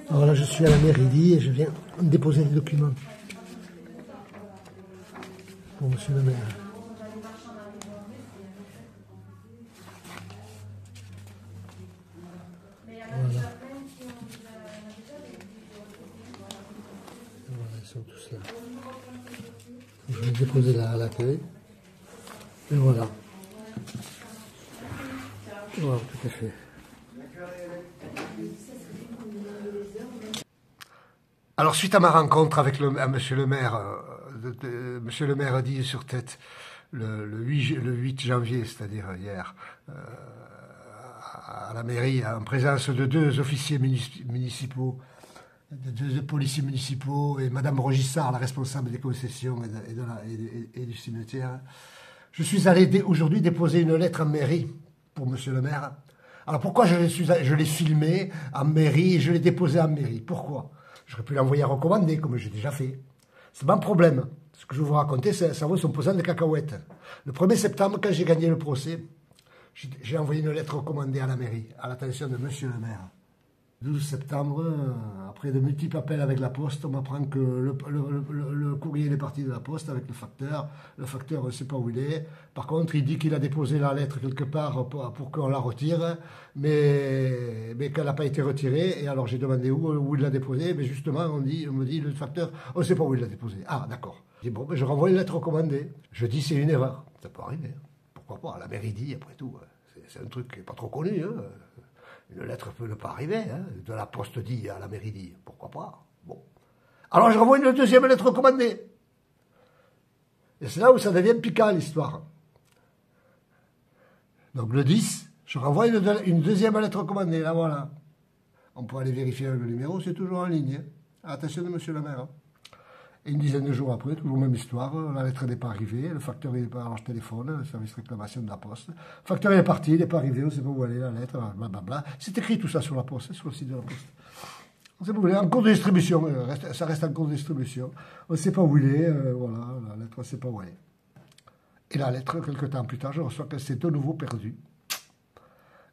Alors là, je suis à la mairie et je viens déposer des documents pour monsieur le maire. Voilà. Voilà, ils sont tous là. Je vais déposer là à l'accueil. Et voilà. Voilà, tout à fait. Alors, suite à ma rencontre avec monsieur le maire, monsieur le maire dit sur tête, le 8 janvier, c'est-à-dire hier, à la mairie, en présence de 2 officiers municipaux, de 2 policiers municipaux et madame Rogissard, la responsable des concessions et du cimetière, je suis allé aujourd'hui déposer une lettre en mairie pour monsieur le maire. Alors pourquoi je l'ai filmé en mairie et je l'ai déposé en mairie? Pourquoi? J'aurais pu l'envoyer à recommander, comme j'ai déjà fait. C'est pas un problème. Ce que je vais vous raconter, ça vaut son pesant de cacahuètes. Le 1er septembre, quand j'ai gagné le procès, j'ai envoyé une lettre recommandée à la mairie, à l'attention de monsieur le maire. 12 septembre, après de multiples appels avec la poste, on m'apprend que le courrier est parti de la poste avec le facteur. Le facteur, on ne sait pas où il est. Par contre, il dit qu'il a déposé la lettre quelque part pour qu'on la retire, mais qu'elle n'a pas été retirée. Et alors j'ai demandé où il l'a déposée. Mais justement, on me dit, le facteur, on ne sait pas où il l'a déposée. Ah, d'accord. Je dis, bon, ben, je renvoie une lettre recommandée. Je dis, c'est une erreur. Ça peut arriver. Pourquoi pas? La mairie dit, après tout, c'est un truc qui n'est pas trop connu, hein. Une lettre peut ne pas arriver, hein. De la poste dit à la mairie dit, pourquoi pas? Bon. Alors je renvoie une 2e lettre recommandée. Et c'est là où ça devient piquant l'histoire. Donc le 10, je renvoie une 2e lettre recommandée, là voilà. On peut aller vérifier le numéro, c'est toujours en ligne. Hein. Attention de monsieur le maire. Et une dizaine de jours après, toujours même histoire, la lettre n'est pas arrivée, le facteur n'est pas, alors je téléphone, le service réclamation de la poste. Le facteur est parti, il n'est pas arrivé, on ne sait pas où aller, la lettre, blablabla. C'est écrit tout ça sur la poste, sur le site de la poste. On sait pas où il est, en cours de distribution, ça reste en cours de distribution. On ne sait pas où il est, voilà, la lettre, on ne sait pas où elle est. Et la lettre, quelques temps plus tard, je reçois qu'elle s'est de nouveau perdue.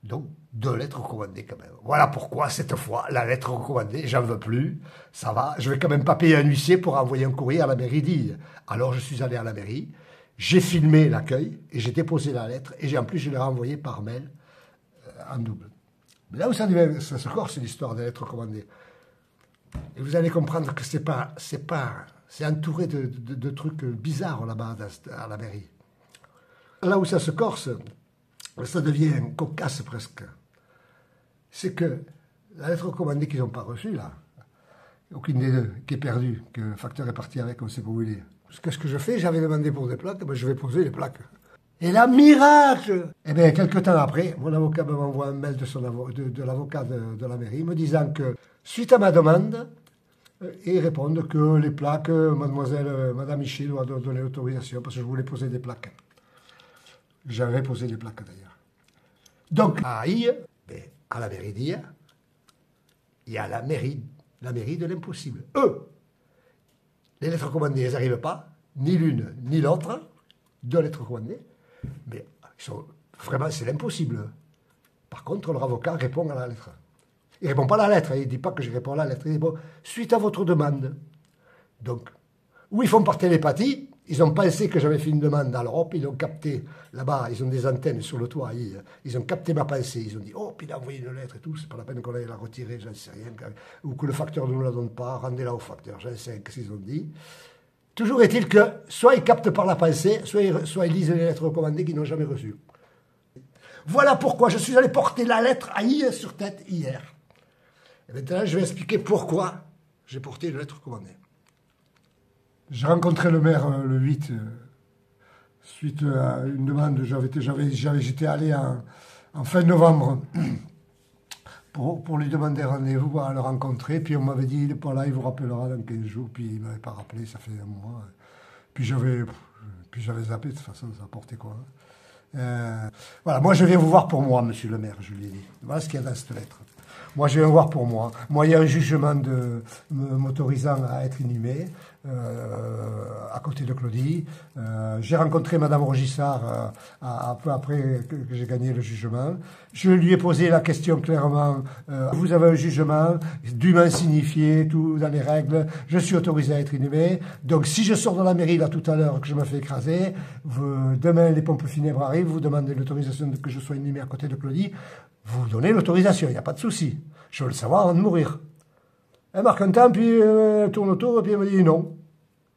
Donc, 2 lettres recommandées quand même. Voilà pourquoi, cette fois, la lettre recommandée, j'en veux plus, ça va, je vais quand même pas payer un huissier pour envoyer un courrier à la mairie d'Ille. Alors, je suis allé à la mairie, j'ai filmé l'accueil, et j'ai déposé la lettre, et en plus, je l'ai renvoyée par mail, en double. Mais là où ça se corse, c'est l'histoire des lettres recommandées. Et vous allez comprendre que c'est entouré de trucs bizarres là-bas, à la mairie. Là où ça se corse, ça devient cocasse presque. C'est que la lettre recommandée qu'ils n'ont pas reçue, là, aucune des 2 qui est perdue, que le facteur est parti avec, on ne sait pas où il est. Qu'est-ce que je fais? J'avais demandé pour des plaques, ben je vais poser les plaques. Et là, miracle! Eh bien, quelques temps après, mon avocat m'envoie un mail de l'avocat de la mairie me disant que, suite à ma demande, ils répondent que les plaques, madame Michel doit donner l'autorisation parce que je voulais poser des plaques. J'avais posé des plaques d'ailleurs. Donc, à Aïe, à la mairie d'Aïe, il y a la mairie de l'impossible. Eux, les lettres recommandées, elles n'arrivent pas, ni l'une ni l'autre, 2 lettres recommandées, mais vraiment, c'est l'impossible. Par contre, leur avocat répond à la lettre. Il ne répond pas à la lettre, il ne dit pas que je réponds à la lettre, il dit, bon, suite à votre demande. Donc, où ils font par télépathie, ils ont pensé que j'avais fait une demande à l'Europe, ils ont capté, là-bas, ils ont des antennes sur le toit, ils ont capté ma pensée, ils ont dit, oh, puis il a envoyé une lettre et tout, c'est pas la peine qu'on aille la retirer, j'en sais rien, ou que le facteur ne nous la donne pas, rendez-la au facteur, j'en sais rien, qu'est-ce qu'ils ont dit. Toujours est-il que, soit ils captent par la pensée, soit ils lisent les lettres recommandées qu'ils n'ont jamais reçues. Voilà pourquoi je suis allé porter la lettre à Aïe sur tête hier. Et maintenant, je vais expliquer pourquoi j'ai porté une lettre recommandée. J'ai rencontré le maire le 8, suite à une demande, j'étais allé en fin novembre pour lui demander rendez-vous, à le rencontrer, puis on m'avait dit, il n'est pas là, il vous rappellera dans 15 jours, puis il ne m'avait pas rappelé, ça fait un mois, puis j'avais zappé, de toute façon, ça apportait quoi. Voilà, moi je viens vous voir pour moi, monsieur le maire, je lui ai dit. Voilà ce qu'il y a dans cette lettre. Moi je viens voir pour moi. Moi il y a un jugement m'autorisant à être inhumé. à côté de Claudie. J'ai rencontré Madame Rogissard un peu après que j'ai gagné le jugement. Je lui ai posé la question clairement. Vous avez un jugement dûment signifié, tout dans les règles. Je suis autorisé à être inhumé. Donc si je sors de la mairie là tout à l'heure que je me fais écraser, demain les pompes funèbres arrivent, vous demandez l'autorisation que je sois inhumé à côté de Claudie. Vous donnez l'autorisation, il n'y a pas de souci. Je veux le savoir avant de mourir. Elle marque un temps, puis elle tourne autour, et puis elle me dit non.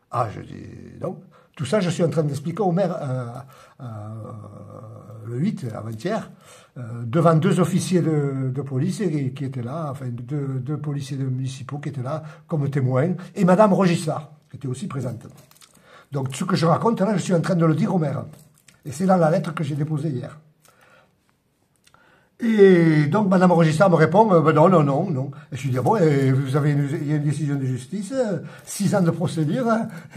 Ah, je dis non. Tout ça, je suis en train d'expliquer au maire le 8, avant-hier, devant deux officiers de police qui étaient là, enfin deux policiers municipaux qui étaient là comme témoins, et Madame Rogissard, qui était aussi présente. Donc ce que je raconte là, je suis en train de le dire au maire. Et c'est dans la lettre que j'ai déposée hier. Et donc, Madame Rogissard me répond, non, non, non, non. Et je lui dis, bon, vous avez il y a une décision de justice, 6 ans de procédure,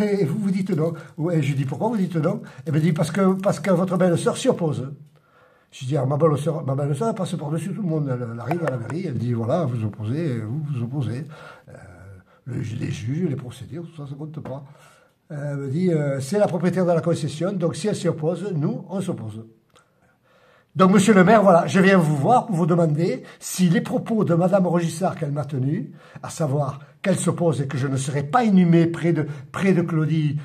et vous vous dites non. Et je lui dis, pourquoi vous dites non? Elle me dit, parce que votre belle-sœur s'y oppose. Je lui dis, ma belle-sœur, elle passe par-dessus tout le monde. Elle arrive à la mairie, elle dit, voilà, vous vous opposez. Les juges, les procédures, tout ça, ça compte pas. Elle me dit, c'est la propriétaire de la concession, donc si elle s'y oppose, nous, on s'oppose. Donc, monsieur le maire, voilà, je viens vous voir pour vous demander si les propos de Madame Rogissard qu'elle m'a tenus, à savoir qu'elle s'oppose et que je ne serai pas inhumé près de Claudie,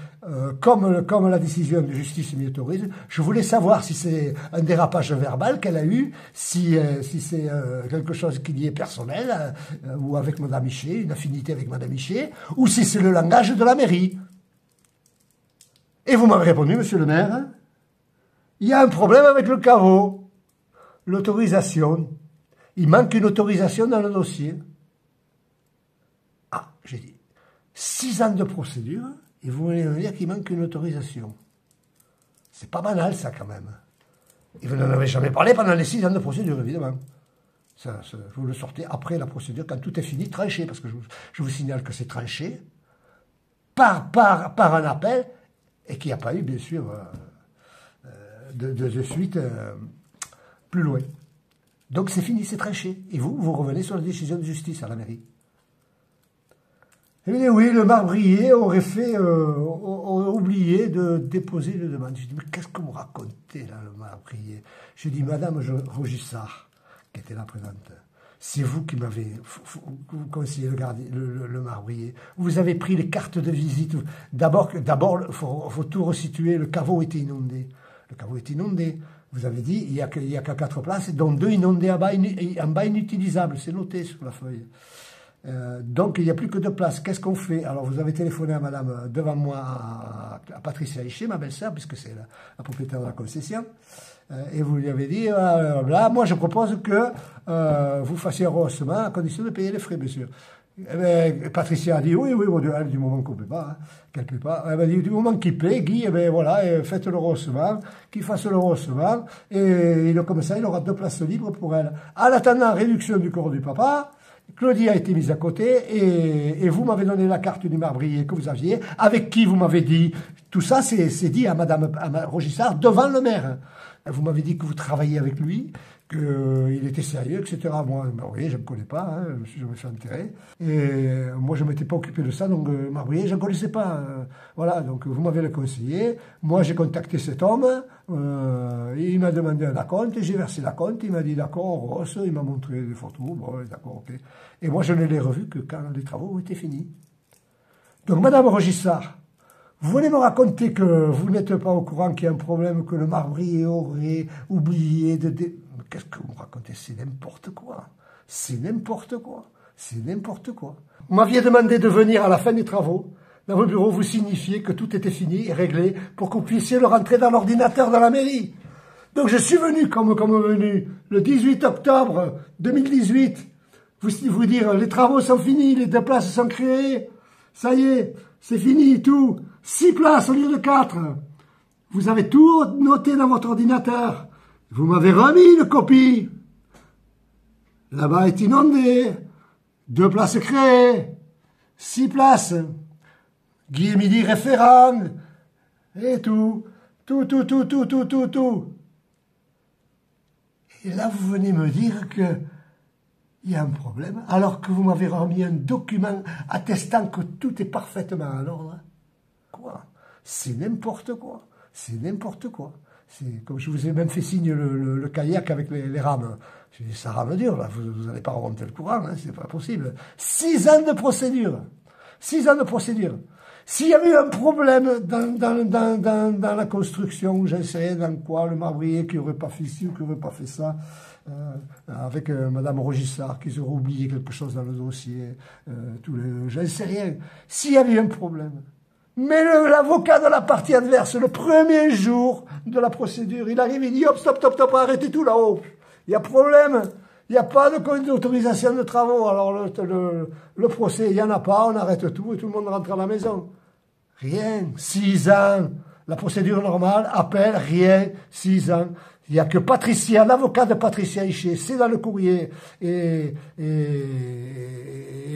comme la décision de justice m'y autorise, je voulais savoir si c'est un dérapage verbal qu'elle a eu, si c'est quelque chose qui y est personnel, ou avec Madame Miché, une affinité avec Madame Miché, ou si c'est le langage de la mairie. Et vous m'avez répondu, monsieur le maire, il y a un problème avec le caveau. L'autorisation. Il manque une autorisation dans le dossier. Ah, j'ai dit, 6 ans de procédure, et vous voulez me dire qu'il manque une autorisation. C'est pas banal, ça, quand même. Et vous n'en avez jamais parlé pendant les 6 ans de procédure, évidemment. Ça, vous le sortez après la procédure, quand tout est fini, tranché, parce que je vous signale que c'est tranché, par un appel, et qu'il n'y a pas eu, bien sûr, de suite plus loin. Donc c'est fini, c'est tranché. Et vous revenez sur la décision de justice à la mairie. Et oui, le marbrier aurait oublié de déposer le demande. Je dis, mais qu'est-ce que vous racontez là, le marbrier? Je dis, Madame Rogissard, qui était là présente, c'est vous qui m'avez conseillé le marbrier. Vous avez pris les cartes de visite. D'abord, faut tout resituer, le caveau était inondé. Le caveau est inondé. Vous avez dit, il n'y a que 4 places, dont 2 inondées en bas inutilisables. C'est noté sur la feuille. Donc, il n'y a plus que 2 places. Qu'est-ce qu'on fait? Alors, vous avez téléphoné à madame, devant moi, à Patricia Hichet, ma belle-sœur, puisque c'est la propriétaire de la concession. Et vous lui avez dit, là, moi, je propose que vous fassiez un rehaussement à condition de payer les frais, bien sûr. Eh bien, Patricia a dit, oui, bon Dieu, du moment qu'on ne paie pas, qu'elle ne paie pas. Elle m'a dit, du moment qu'il paie, Guy, eh bien, voilà, faites le rehaussement, qu'il fasse le rehaussement, et comme ça, il aura 2 places libres pour elle. En attendant, réduction du corps du papa, Claudie a été mise à côté, et vous m'avez donné la carte du marbrier que vous aviez, avec qui vous m'avez dit, tout ça, c'est dit à Madame Rogissard devant le maire. Vous m'avez dit que vous travailliez avec lui, qu'il était sérieux, etc. Moi, Marbrier, je ne me connais pas, hein, je me suis jamais fait enterrer. Et moi, je ne m'étais pas occupé de ça, donc Marbrier, je ne connaissais pas. Voilà, donc vous m'avez le conseillé. Moi, j'ai contacté cet homme, il m'a demandé un acompte, j'ai versé l'acompte, il m'a dit d'accord, Ross, il m'a montré des photos, bon, d'accord, ok. Et moi, je ne l'ai revu que quand les travaux étaient finis. Donc, Madame Rogissard, vous voulez me raconter que vous n'êtes pas au courant qu'il y a un problème, que le marbrier aurait oublié de... Qu'est-ce que vous racontez? C'est n'importe quoi. C'est n'importe quoi. C'est n'importe quoi. Vous m'aviez demandé de venir à la fin des travaux. Dans vos bureaux, vous signifiez que tout était fini et réglé pour que vous puissiez le rentrer dans l'ordinateur dans la mairie. Donc je suis venu comme venu le 18 octobre 2018. Vous dire, les travaux sont finis, les 2 places sont créées. Ça y est, c'est fini, tout. 6 places au lieu de 4. Vous avez tout noté dans votre ordinateur. Vous m'avez remis une copie. Là-bas est inondé. 2 places créées. 6 places. Guy Midi référent. Et tout. Tout. Et là, vous venez me dire que il y a un problème, alors que vous m'avez remis un document attestant que tout est parfaitement en ordre. Quoi? C'est n'importe quoi. C'est n'importe quoi. C'est comme je vous ai même fait signe le kayak avec les rames. Je dis, ça rame dur, là, vous n'allez pas remonter le courant, hein, c'est pas possible. 6 ans de procédure. 6 ans de procédure. S'il y avait eu un problème dans la construction, j'en sais rien, dans quoi, le marbrier qui n'aurait pas fait ci ou qui n'aurait pas fait ça, avec Madame Rogissard qui aurait oublié quelque chose dans le dossier, j'en sais rien. S'il y avait eu un problème. Mais l'avocat de la partie adverse, le premier jour de la procédure, il arrive, il dit, hop, stop, stop, stop, arrêtez tout là-haut. Il y a problème. Il n'y a pas d'autorisation de travaux. Alors le procès, il n'y en a pas, on arrête tout et tout le monde rentre à la maison. Rien. 6 ans. La procédure normale, appel, rien. 6 ans. Il n'y a que Patricia, l'avocat de Patricia Hichet, c'est dans le courrier, et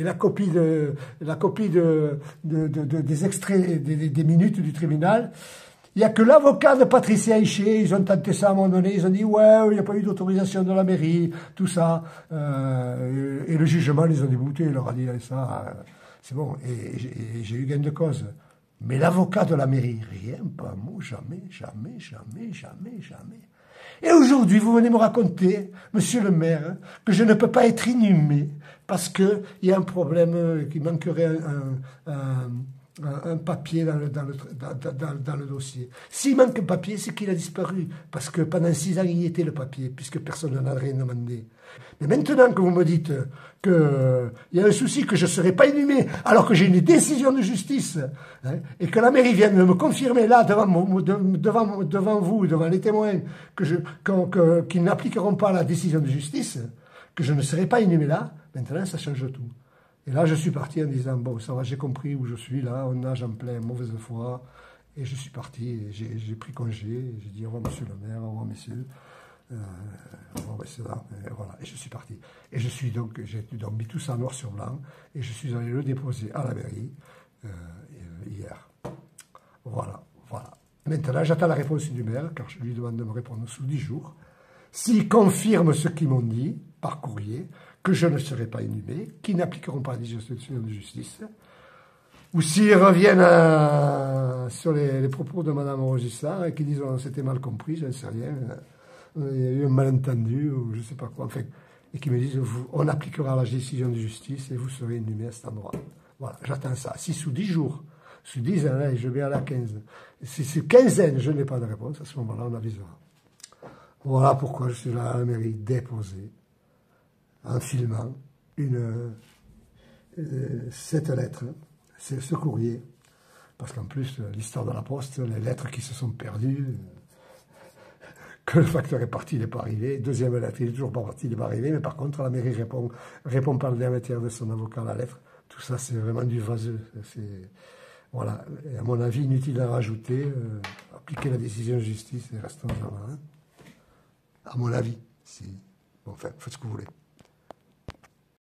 la copie des extraits, des minutes du tribunal. Il n'y a que l'avocat de Patricia Hichet, ils ont tenté ça à un moment donné, ils ont dit, ouais, il n'y a pas eu d'autorisation de la mairie, tout ça. Et le jugement les a déboutés, il leur a dit, ça, c'est bon, et j'ai eu gain de cause. Mais l'avocat de la mairie, rien, pas un mot, jamais, jamais, jamais, jamais, jamais. Et aujourd'hui, vous venez me raconter, monsieur le maire, que je ne peux pas être inhumé parce qu'il y a un problème, qu'il manquerait un papier dans le dossier. S'il manque un papier, c'est qu'il a disparu, parce que pendant 6 ans, il y était le papier, puisque personne n'en a rien demandé. Mais maintenant que vous me dites qu'il y a un souci que je ne serai pas inhumé, alors que j'ai une décision de justice, hein, et que la mairie vient de me confirmer là, devant vous, devant les témoins, qu'ils n'appliqueront pas la décision de justice, que je ne serai pas inhumé là, maintenant ça change tout. Et là, je suis parti en disant, bon, ça va, j'ai compris où je suis, là, on nage en plein mauvaise foi, et je suis parti, j'ai pris congé, j'ai dit, au revoir, monsieur le maire, au revoir, messieurs, au revoir, et voilà, et je suis parti. Et j'ai donc mis tout ça noir sur blanc, et je suis allé le déposer à la mairie, hier. Voilà, voilà. Maintenant, j'attends la réponse du maire, car je lui demande de me répondre sous 10 jours. S'il confirme ce qu'ils m'ont dit, par courrier, que je ne serai pas inhumé, qu'ils n'appliqueront pas la décision de justice, ou s'ils reviennent sur les propos de Mme Rogissard et qu'ils disent on s'était mal compris, je ne sais rien, il y a eu un malentendu, ou je ne sais pas quoi, enfin, et qu'ils me disent on appliquera la décision de justice et vous serez inhumé à cet endroit. Voilà, j'attends ça. Si sous 10 jours, sous 10 ans, je vais à la 15, si c'est quinzaine, je n'ai pas de réponse, à ce moment-là, on avisera. Voilà pourquoi je suis là à la mairie déposé, en filmant cette lettre, ce courrier, parce qu'en plus, l'histoire de la poste, les lettres qui se sont perdues, que le facteur est parti, il n'est pas arrivé, deuxième lettre, il n'est toujours pas parti, il n'est pas arrivé, mais par contre, la mairie répond par le l'intermédiaire de son avocat à la lettre. Tout ça, c'est vraiment du vaseux. Voilà, et à mon avis, inutile à rajouter, appliquer la décision de justice et restons là. À mon avis, si. Bon, enfin, faites ce que vous voulez.